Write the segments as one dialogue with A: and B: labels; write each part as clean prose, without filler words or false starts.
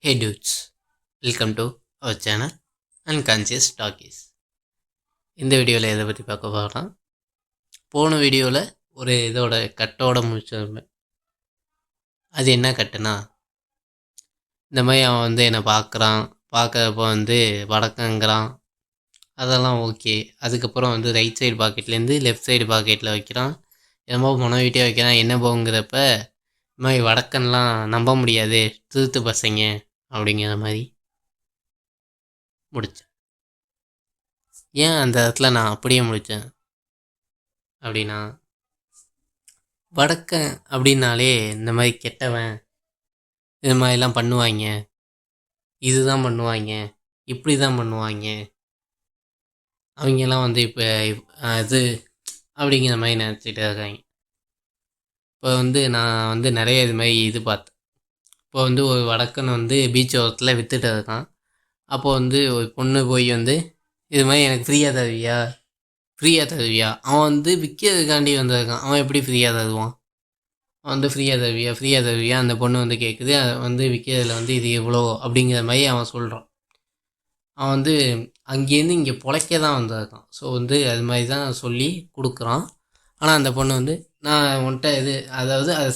A: Hey dudes, welcome to our channel Unconscious Talkies. இந்த வீடியோவில் எதை பற்றி பார்க்க போகிறோம். போன வீடியோவில் ஒரு இதோட கட்டோட முடிச்சிருப்பேன். அது என்ன கட்டுனா, இந்த மாதிரி அவன் வந்து என்னை பார்க்குறப்போ வந்து வடக்கங்கிறான், அதெல்லாம் ஓகே. அதுக்கப்புறம் வந்து ரைட் சைடு பாக்கெட்லேருந்து லெஃப்ட் சைடு பாக்கெட்டில் வைக்கிறான், என்னமோ வீட்டே வைக்கிறான். என்ன போங்கிறப்ப இந்த மாதிரி வடக்கன்லாம் நம்ப முடியாது, திருத்து பசங்க அப்படிங்கிற மாதிரி முடித்தேன். ஏன் அந்த இடத்துல நான் அப்படியே முடித்தேன் அப்படின்னா, வடக்கன் அப்படின்னாலே இந்த மாதிரி கெட்டவன், இது மாதிரிலாம் பண்ணுவாங்க, இதுதான் பண்ணுவாங்க, இப்படி தான் பண்ணுவாங்க, அவங்கெல்லாம் வந்து இப்போ இது அப்படிங்கிற மாதிரி நினச்சிட்டு இருக்காங்க. இப்போ வந்து நான் வந்து நிறைய இது மாதிரி இது பார்த்தேன். இப்போ வந்து ஒரு வடக்கன் வந்து பீச் ஓரத்தில் விற்றுட்டு இருக்கான். அப்போது வந்து ஒரு பொண்ணு போய் வந்து இது மாதிரி எனக்கு ஃப்ரீயாக தருவியா. அவன் வந்து விற்கிறதுக்காண்டி வந்திருக்கான். அவன் எப்படி ஃப்ரீயாக தருவான்? அவன் வந்து ஃப்ரீயாக தருவியா அந்த பொண்ணு வந்து கேட்குது. அதை வந்து விற்கிறதுல வந்து இது எவ்வளோ அப்படிங்கிற மாதிரி அவன் சொல்கிறான். அவன் வந்து அங்கேருந்து இங்கே பொழைக்க தான் வந்திருக்கான். ஸோ வந்து அது மாதிரி தான் சொல்லி கொடுக்குறான். ஆனால் அந்த பொண்ணு வந்து நான் உன்கிட்ட அதாவது அதை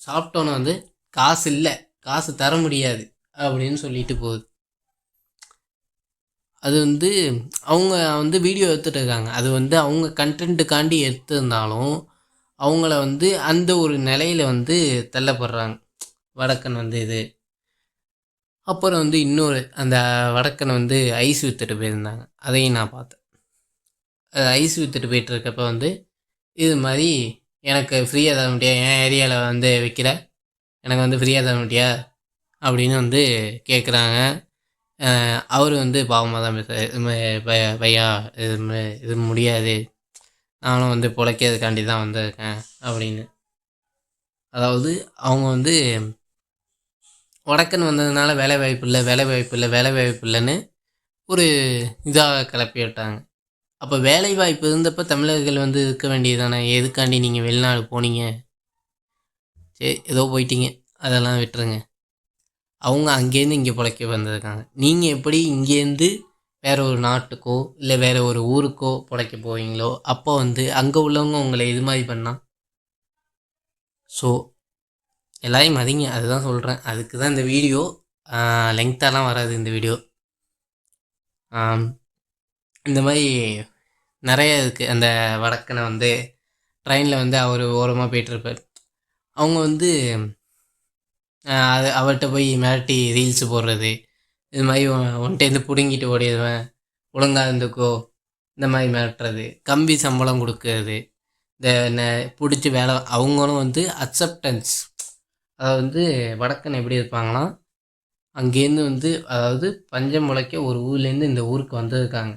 A: சாப்பிட்டோன்னே வந்து காசு இல்லை, காசு தர முடியாது அப்படின்னு சொல்லிட்டு போகுது. அது வந்து அவங்க வந்து வீடியோ எடுத்துகிட்டு இருக்காங்க. அது வந்து அவங்க கண்டென்ட்டுக்காண்டி எடுத்திருந்தாலும் அவங்கள வந்து அந்த ஒரு நிலையில் வந்து தள்ளப்படுறாங்க. வடக்கன் வந்து இது. அப்புறம் வந்து இன்னொரு அந்த வடக்கன் வந்து ஐஸ் விற்றுட்டு போயிருந்தாங்க. அதையும் நான் பார்த்தேன். ஐஸ் விற்றுட்டு போயிட்டுருக்கப்ப வந்து இது மாதிரி எனக்கு ஃப்ரீயாக தர முடியா, என் ஏரியாவில் வந்து விற்கிற எனக்கு வந்து ஃப்ரீயாக தர முடியா அப்படின்னு வந்து கேட்குறாங்க. அவர் வந்து பாவமாக தான் பேசுகிறார். பையா இது முடியாது, நானும் வந்து பிழைக்கிறதுக்காண்டி தான் வந்திருக்கேன் அப்படின்னு. அதாவது அவங்க வந்து வடக்கன் வந்ததுனால வேலை வாய்ப்பு இல்லைன்னு ஒரு இதாக கிளப்பி விட்டாங்க. அப்போ வேலை வாய்ப்பு இருந்தப்போ தமிழர்கள் வந்து இருக்க வேண்டியது தானே. எதுக்காண்டி நீங்கள் வெளிநாடு போனீங்க? சரி, ஏதோ போயிட்டீங்க, அதெல்லாம் விட்டுருங்க. அவங்க அங்கேருந்து இங்கே பிழைக்க வந்திருக்காங்க. நீங்கள் எப்படி இங்கேருந்து வேறு ஒரு நாட்டுக்கோ இல்லை வேறு ஒரு ஊருக்கோ பிழைக்க போவீங்களோ, அப்போ வந்து அங்கே உள்ளவங்க உங்களை இது மாதிரி பண்ணால், ஸோ எல்லாரையும் மதிங்க. அதுதான் சொல்கிறேன். அதுக்கு தான் இந்த வீடியோ. லெங்க்த்தாலாம் வராது இந்த வீடியோ. இந்த மாதிரி நிறைய இருக்குது. அந்த வடக்கனை வந்து ட்ரெயினில் வந்து அவர் ஓரமாக போய்ட்டுருப்பார். அவங்க வந்து அது அவர்கிட்ட போய் மிரட்டி ரீல்ஸு போடுறது, இது மாதிரி ஒன்ட்டேருந்து பிடுங்கிட்டு ஓடிடுவேன், ஒழுங்காக இருந்துக்கோ, இந்த மாதிரி மிரட்டுறது, கம்பி சம்பளம் கொடுக்கறது, இந்த பிடிச்சி வேலை. அவங்களும் வந்து அக்செப்டன்ஸ், அதாவது வந்து வடக்கன் எப்படி இருப்பாங்கன்னா, அங்கேருந்து வந்து அதாவது பஞ்சம் முளைக்க ஒரு ஊர்லேருந்து இந்த ஊருக்கு வந்திருக்காங்க,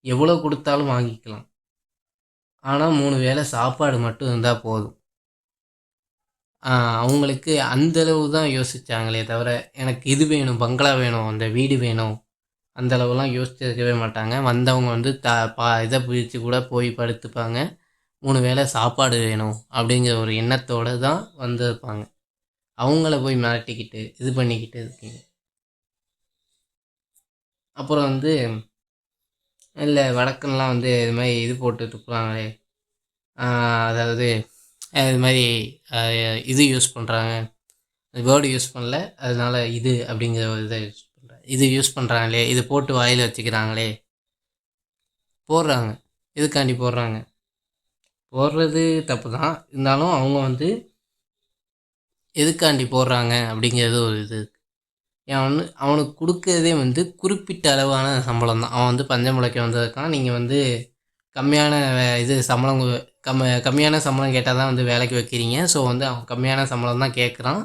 A: எவ்வளோ கொடுத்தாலும் வாங்கிக்கலாம், ஆனால் 3 வேளை சாப்பாடு மட்டும் இருந்தால் போதும். அவங்களுக்கு அந்தளவு தான் யோசித்தாங்களே தவிர, எனக்கு இது வேணும், பங்களா வேணும், அந்த வீடு வேணும், அந்தளவுலாம் யோசிச்சிருக்கவே மாட்டாங்க. வந்தவங்க வந்து இதை பிரித்து கூட போய் படுத்துப்பாங்க. 3 வேளை சாப்பாடு வேணும் அப்படிங்கிற ஒரு எண்ணத்தோடு தான் வந்திருப்பாங்க. அவங்கள போய் மிரட்டிக்கிட்டு இது பண்ணிக்கிட்டு இருக்கீங்க. அப்புறம் வந்து இல்லை வடக்கன்லாம் வந்து இது மாதிரி இது போட்டுட்டு இருப்பாங்களே, அதாவது இது மாதிரி இது யூஸ் பண்ணுறாங்க, வேர்டு யூஸ் பண்ணல, அதனால இது அப்படிங்கிற ஒரு இதை யூஸ் பண்ணுறாங்க. இது யூஸ் பண்ணுறாங்களே, இது போட்டு வாயில் வச்சுக்கிறாங்களே, போடுறாங்க. இதுக்காண்டி போடுறது தப்பு தான். இருந்தாலும் அவங்க வந்து எதுக்காண்டி போடுறாங்க அப்படிங்கிறது ஒரு இது. அவனுக்கு கொடுக்கறதே வந்து குறிப்பிட்ட அளவான சம்பளம் தான். அவன் வந்து பஞ்சம் முளைக்க வந்திருக்கான். நீங்கள் வந்து கம்மியான இது சம்பளம் கம்மியான சம்பளம் கேட்டால் தான் வந்து வேலைக்கு வைக்கிறீங்க. ஸோ வந்து அவன் கம்மியான சம்பளம் தான் கேட்குறான்.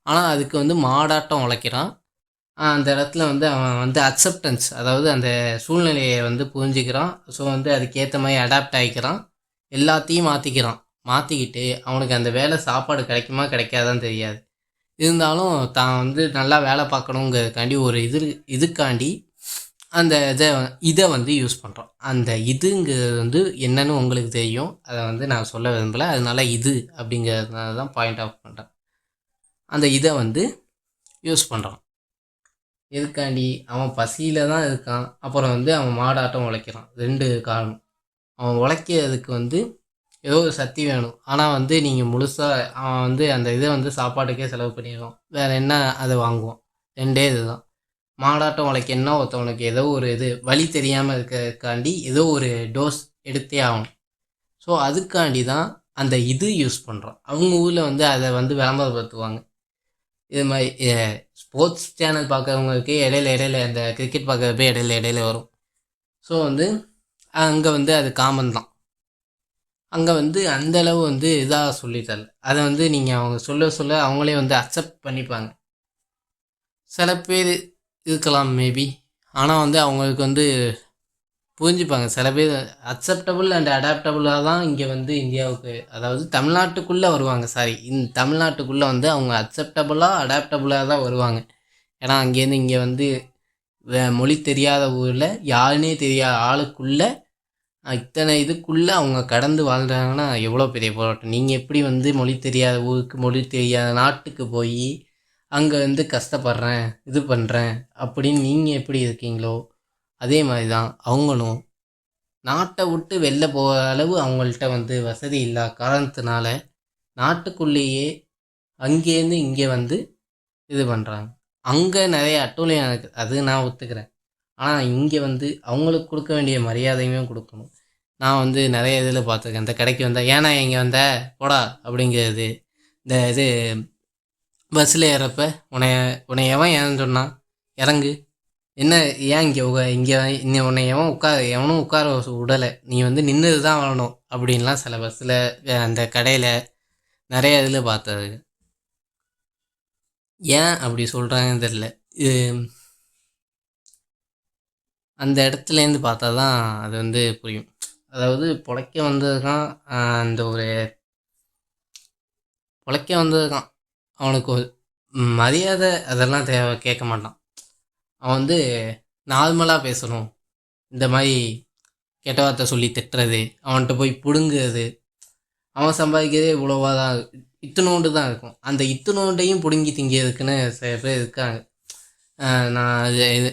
A: ஆனால் அதுக்கு வந்து மாடாட்டம் உழைக்கிறான். அந்த இடத்துல வந்து அவன் வந்து அக்செப்டன்ஸ், அதாவது அந்த சூழ்நிலையை வந்து புரிஞ்சுக்கிறான். ஸோ வந்து அதுக்கேற்ற மாதிரி அடாப்ட் ஆகிக்கிறான். எல்லாத்தையும் மாற்றிக்கிட்டு அவனுக்கு அந்த வேலை சாப்பாடு கிடைக்குமா கிடைக்காதான்னு தெரியாது. இருந்தாலும் தான் வந்து நல்லா வேலை பார்க்கணுங்கிறதுக்காண்டி ஒரு இதுக்காண்டி அந்த இதை வந்து யூஸ் பண்ணுறோம். அந்த இதுங்கிறது வந்து என்னன்னு உங்களுக்கு தெரியும், அதை வந்து நான் சொல்ல விரும்பலை. அதனால இது அப்படிங்கிறதுனால தான் பாயிண்ட் ஆஃப் பண்ணுறேன். அந்த இதை வந்து யூஸ் பண்ணுறோம். எதுக்காண்டி அவன் பசியில் தான் இருக்கான். அப்புறம் வந்து அவன் மாடாட்டம் உழைக்கிறான். 2 காரணம். அவன் உழைக்கிறதுக்கு வந்து ஏதோ ஒரு சக்தி வேணும். ஆனால் வந்து நீங்கள் முழுசாக அவன் வந்து அந்த இதை வந்து சாப்பாட்டுக்கே செலவு பண்ணிடுவான். வேறு என்ன அதை வாங்குவான். 2டே இதுதான். மாடாட்டம் உழைக்கணும்னா ஒருத்தவனுக்கு ஏதோ ஒரு இது வழி தெரியாமல் இருக்கிறதுக்காண்டி ஏதோ ஒரு டோஸ் எடுத்தே ஆகணும். ஸோ அதுக்காண்டி தான் அந்த இது யூஸ் பண்ணுறான். அவங்க ஊரில் வந்து அதை வந்து விளம்பரப்படுத்துவாங்க. இது மாதிரி ஸ்போர்ட்ஸ் சேனல் பார்க்குறவங்களுக்கு இடையில இடையில அந்த கிரிக்கெட் பார்க்குறப்ப இடையில இடையில வரும். ஸோ வந்து அங்கே வந்து அது காமன் தான். அங்கே வந்து அந்தளவு வந்து இதாக சொல்லித்தரல. அதை வந்து நீங்கள் அவங்க சொல்ல சொல்ல அவங்களே வந்து அக்செப்ட் பண்ணிப்பாங்க. சில பேர் இருக்கலாம் மேபி. ஆனால் வந்து அவங்களுக்கு வந்து புரிஞ்சுப்பாங்க. சில பேர் அக்செப்டபுள் அண்ட் அடாப்டபுளாக தான் இங்கே வந்து இந்தியாவுக்கு, அதாவது தமிழ்நாட்டுக்குள்ளே வருவாங்க. சாரி, தமிழ்நாட்டுக்குள்ளே வந்து அவங்க அக்செப்டபுளாக அடாப்டபுளாக தான் வருவாங்க. ஏன்னா அங்கேருந்து இங்கே வந்து மொழி தெரியாத ஊரில் யாருன்னே தெரியாத ஆளுக்குள்ளே இத்தனை இதுக்குள்ளே அவங்க கடந்து வாழ்கிறாங்கன்னா எவ்வளோ பெரிய போராட்டம். நீங்கள் எப்படி வந்து மொழி தெரியாத ஊருக்கு, மொழி தெரியாத நாட்டுக்கு போய் அங்கே வந்து கஷ்டப்படுறேன், இது பண்ணுறேன் அப்படின்னு நீங்கள் எப்படி இருக்கீங்களோ அதே மாதிரி தான் அவங்களும் நாட்டை விட்டு வெளில போகிற அளவு அவங்கள்ட்ட வந்து வசதி இல்லாத காரணத்தினால நாட்டுக்குள்ளேயே அங்கேருந்து இங்கே வந்து இது பண்ணுறாங்க. அங்கே நிறைய அட்டூழியம் இருக்குது, அது நான் ஒத்துக்கிறேன். ஆனால் இங்கே வந்து அவங்களுக்கு கொடுக்க வேண்டிய மரியாதையுமே கொடுக்கணும். நான் வந்து நிறைய இதில் பார்த்துருக்கேன். இந்த கடைக்கு வந்தால் ஏன்னா இங்கே வந்த போடா அப்படிங்கிறது. இந்த இது பஸ்ஸில் ஏறப்ப உன்னை எவன் ஏன்னு சொன்னான், இறங்கு, என்ன ஏன் இங்கே இன்னும் உன்னை எவனும் உட்கார விடலை, நீ வந்து நின்றுது தான் வரணும் அப்படின்லாம் சில பஸ்ஸில் அந்த கடையில் நிறைய இதில் பார்த்தது. ஏன் அப்படி சொல்கிறாங்கன்னு தெரில. இது அந்த இடத்துலேருந்து பார்த்தா தான் அது வந்து புரியும். அதாவது பொழைக்க வந்தது தான் அந்த ஒரு பொழைக்க வந்தது தான். அவனுக்கு ஒரு மரியாதை அதெல்லாம் கேட்க மாட்டான். அவன் வந்து நார்மலாக பேசணும். இந்த மாதிரி கெட்ட வார்த்தை சொல்லி திட்டுறது, அவன்கிட்ட போய் பிடுங்குறது, அவன் சம்பாதிக்கிறதே இவ்வளோவா தான், இத்தினோண்டு தான் இருக்கும். அந்த இத்தினோண்டையும் பிடுங்கி திங்கிறதுக்குன்னு சில பேர் இருக்காங்க. நான் இது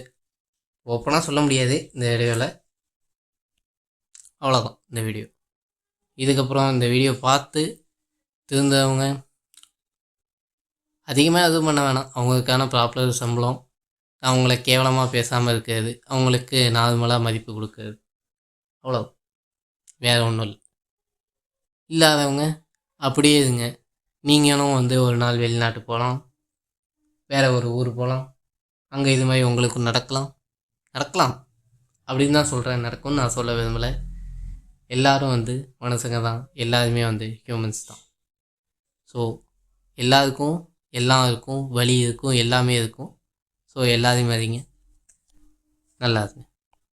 A: ஓப்பனாக சொல்ல முடியாது இந்த வீடியோவில். அவ்வளோதான் இந்த வீடியோ. இதுக்கப்புறம் இந்த வீடியோ பார்த்து திருந்தவங்க அதிகமாக எதுவும் பண்ண வேணாம். அவங்களுக்கான ப்ராப்பர் சம்பளம், அவங்கள கேவலமாக பேசாமல் இருக்கிறது, அவங்களுக்கு நார்மலாக மதிப்பு கொடுக்கறது, அவ்வளோ, வேறு ஒன்றும் இல்லை. இல்லாதவங்க அப்படியே இருங்க. நீங்களும் வந்து ஒரு நாள் வெளிநாட்டு போகலாம், வேறு ஒரு ஊர் போகலாம், அங்கே இது மாதிரி உங்களுக்கு நடக்கலாம் அப்படின்னு தான் சொல்கிறேன். நடக்கும்னு நான் சொல்ல விரும்பலை. எல்லோரும் வந்து மனுஷங்க தான், எல்லாருமே வந்து ஹியூமன்ஸ் தான். ஸோ எல்லாருக்கும் எல்லாம் இருக்கும், வலி இருக்கும், எல்லாமே இருக்கும். ஸோ எல்லாரையும் மதிங்க. நல்லா இருங்க.